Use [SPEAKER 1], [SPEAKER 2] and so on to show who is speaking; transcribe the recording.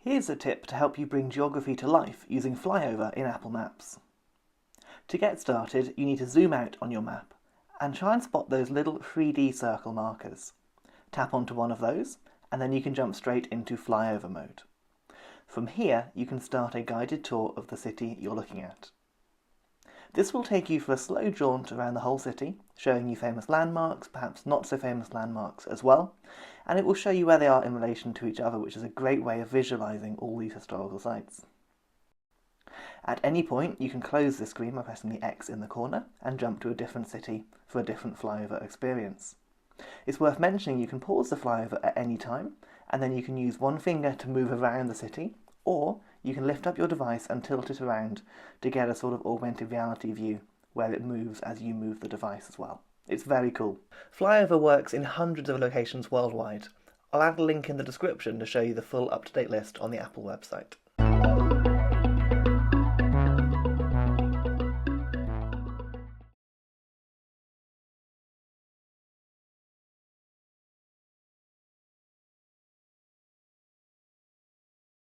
[SPEAKER 1] Here's a tip to help you bring geography to life using Flyover in Apple Maps. To get started, you need to zoom out on your map and try and spot those little 3D circle markers. Tap onto one of those, and then you can jump straight into Flyover mode. From here, you can start a guided tour of the city you're looking at. This will take you for a slow jaunt around the whole city, showing you famous landmarks, perhaps not so famous landmarks as well, and it will show you where they are in relation to each other, which is a great way of visualising all these historical sites. At any point, you can close the screen by pressing the X in the corner and jump to a different city for a different Flyover experience. It's worth mentioning you can pause the Flyover at any time, and then you can use one finger to move around the city, or you can lift up your device and tilt it around to get a sort of augmented reality view where it moves as you move the device as well. It's very cool. Flyover works in hundreds of locations worldwide. I'll add a link in the description to show you the full up-to-date list on the Apple website.